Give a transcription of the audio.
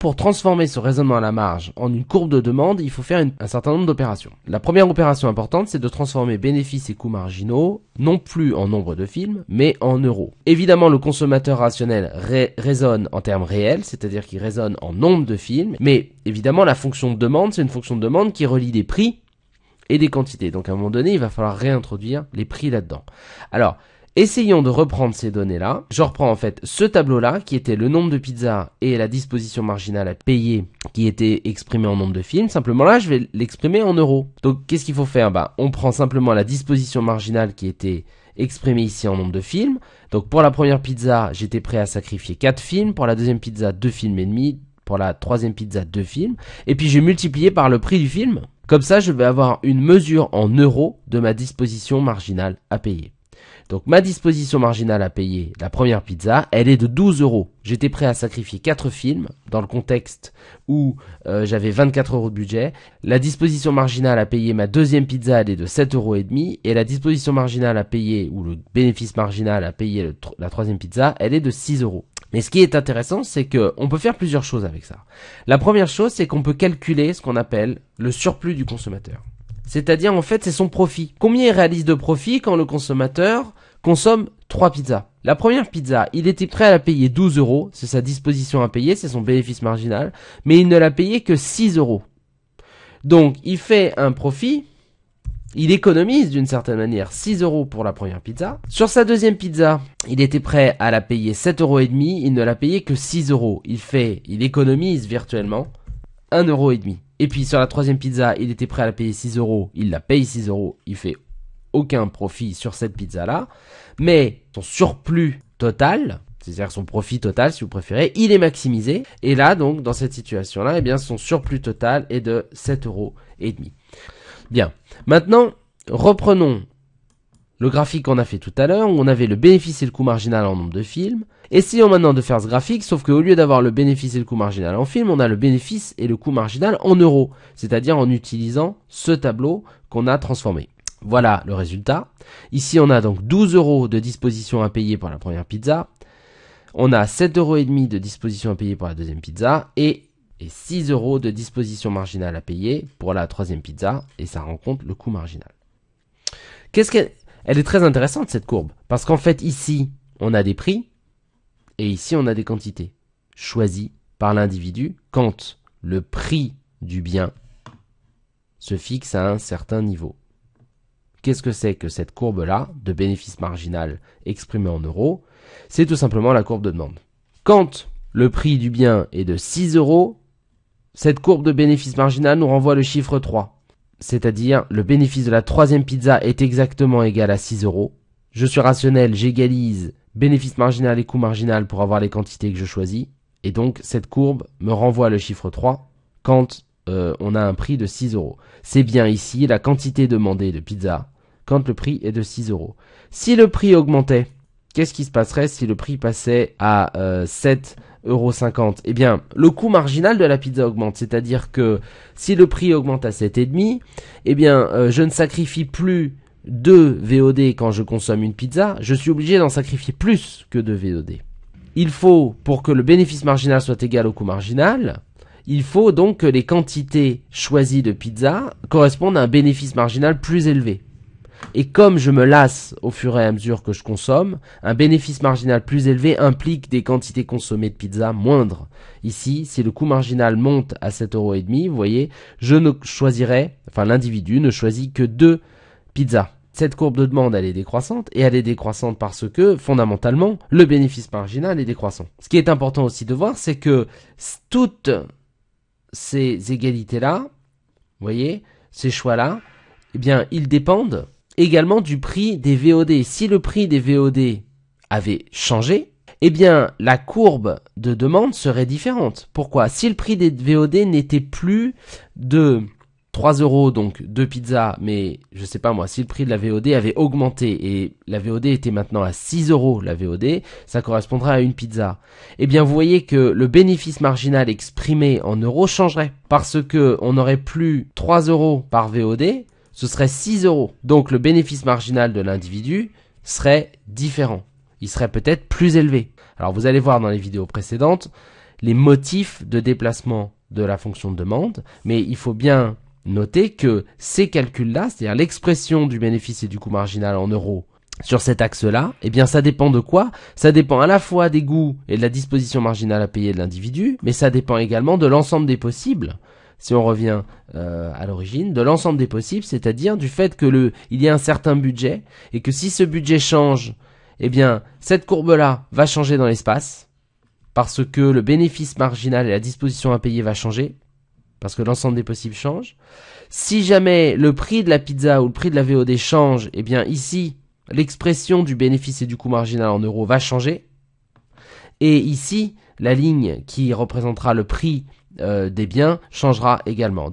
pour transformer ce raisonnement à la marge en une courbe de demande, il faut faire un certain nombre d'opérations. La première opération importante, c'est de transformer bénéfices et coûts marginaux, non plus en nombre de films, mais en euros. Évidemment, le consommateur rationnel raisonne en termes réels, c'est-à-dire qu'il raisonne en nombre de films, mais évidemment, la fonction de demande, c'est une fonction de demande qui relie des prix et des quantités. Donc à un moment donné, il va falloir réintroduire les prix là-dedans. Alors, essayons de reprendre ces données-là. Je reprends en fait ce tableau-là, qui était le nombre de pizzas et la disposition marginale à payer, qui était exprimé en nombre de films. Simplement là, je vais l'exprimer en euros. Donc qu'est-ce qu'il faut faire? On prend simplement la disposition marginale qui était exprimée ici en nombre de films. Donc pour la première pizza, j'étais prêt à sacrifier 4 films. Pour la deuxième pizza, 2 films et demi. Pour la troisième pizza, 2 films. Et puis j'ai multiplié par le prix du film. Comme ça, je vais avoir une mesure en euros de ma disposition marginale à payer. Donc ma disposition marginale à payer, la première pizza, elle est de 12 euros. J'étais prêt à sacrifier 4 films dans le contexte où j'avais 24 euros de budget. La disposition marginale à payer ma deuxième pizza, elle est de 7 euros et demi. Et la disposition marginale à payer, ou le bénéfice marginal à payer la troisième pizza, elle est de 6 euros. Mais ce qui est intéressant, c'est que on peut faire plusieurs choses avec ça. La première chose, c'est qu'on peut calculer ce qu'on appelle le surplus du consommateur. C'est-à-dire, en fait, c'est son profit. Combien il réalise de profit quand le consommateur consomme 3 pizzas? La première pizza, il était prêt à la payer 12 euros. C'est sa disposition à payer, c'est son bénéfice marginal. Mais il ne l'a payé que 6 euros. Donc, il fait un profit. Il économise d'une certaine manière 6 euros pour la première pizza. Sur sa deuxième pizza, il était prêt à la payer 7 euros et demi. Il ne l'a payé que 6 euros. Il économise virtuellement 1 euro et demi. Et puis sur la troisième pizza, il était prêt à la payer 6 euros, il la paye 6 euros, il fait aucun profit sur cette pizza-là, mais son surplus total, c'est-à-dire son profit total si vous préférez, il est maximisé, et là donc dans cette situation-là, eh bien son surplus total est de 7 euros et demi. Bien, maintenant reprenons le graphique qu'on a fait tout à l'heure, où on avait le bénéfice et le coût marginal en nombre de films. Essayons maintenant de faire ce graphique, sauf qu'au lieu d'avoir le bénéfice et le coût marginal en films, on a le bénéfice et le coût marginal en euros, c'est-à-dire en utilisant ce tableau qu'on a transformé. Voilà le résultat. Ici, on a donc 12 euros de disposition à payer pour la première pizza. On a 7 euros et demi de disposition à payer pour la deuxième pizza et 6 euros de disposition marginale à payer pour la troisième pizza, et ça rend compte le coût marginal. Elle est très intéressante cette courbe, parce qu'en fait ici, on a des prix, et ici on a des quantités, choisies par l'individu quand le prix du bien se fixe à un certain niveau. Qu'est-ce que c'est que cette courbe-là, de bénéfice marginal exprimé en euros? C'est tout simplement la courbe de demande. Quand le prix du bien est de 6 euros, cette courbe de bénéfice marginal nous renvoie le chiffre 3. C'est-à-dire, le bénéfice de la troisième pizza est exactement égal à 6 euros. Je suis rationnel, j'égalise bénéfice marginal et coût marginal pour avoir les quantités que je choisis. Et donc, cette courbe me renvoie le chiffre 3 quand on a un prix de 6 euros. C'est bien ici la quantité demandée de pizza quand le prix est de 6 euros. Si le prix augmentait, qu'est-ce qui se passerait si le prix passait à 7,50 €? Eh bien, le coût marginal de la pizza augmente, c'est-à-dire que si le prix augmente à 7,5 €, eh bien, je ne sacrifie plus 2 VOD quand je consomme une pizza, je suis obligé d'en sacrifier plus que 2 VOD. Il faut, pour que le bénéfice marginal soit égal au coût marginal, il faut donc que les quantités choisies de pizza correspondent à un bénéfice marginal plus élevé. Et comme je me lasse au fur et à mesure que je consomme, un bénéfice marginal plus élevé implique des quantités consommées de pizza moindres. Ici, si le coût marginal monte à 7,5 €, vous voyez, l'individu ne choisit que 2 pizzas. Cette courbe de demande, elle est décroissante, et elle est décroissante parce que, fondamentalement, le bénéfice marginal est décroissant. Ce qui est important aussi de voir, c'est que toutes ces égalités-là, vous voyez, ces choix-là, eh bien, ils dépendent également du prix des VOD. Si le prix des VOD avait changé, eh bien, la courbe de demande serait différente. Pourquoi? Si le prix des VOD n'était plus de 3 €, donc 2 pizzas, mais je sais pas moi, si le prix de la VOD avait augmenté et la VOD était maintenant à 6 € la VOD, ça correspondrait à une pizza. Eh bien, vous voyez que le bénéfice marginal exprimé en euros changerait parce que on n'aurait plus 3 € par VOD, ce serait 6 €. Donc le bénéfice marginal de l'individu serait différent. Il serait peut-être plus élevé. Alors vous allez voir dans les vidéos précédentes, les motifs de déplacement de la fonction de demande, mais il faut bien noter que ces calculs-là, c'est-à-dire l'expression du bénéfice et du coût marginal en euros sur cet axe-là, eh bien ça dépend de quoi? Ça dépend à la fois des coûts et de la disposition marginale à payer de l'individu, mais ça dépend également de l'ensemble des possibles. Si on revient à l'origine, de l'ensemble des possibles, c'est-à-dire du fait que il y a un certain budget, et que si ce budget change, eh bien cette courbe-là va changer dans l'espace, parce que le bénéfice marginal et la disposition à payer va changer, parce que l'ensemble des possibles change. Si jamais le prix de la pizza ou le prix de la VOD change, eh bien ici, l'expression du bénéfice et du coût marginal en euros va changer. Et ici, la ligne qui représentera le prix des biens changera également.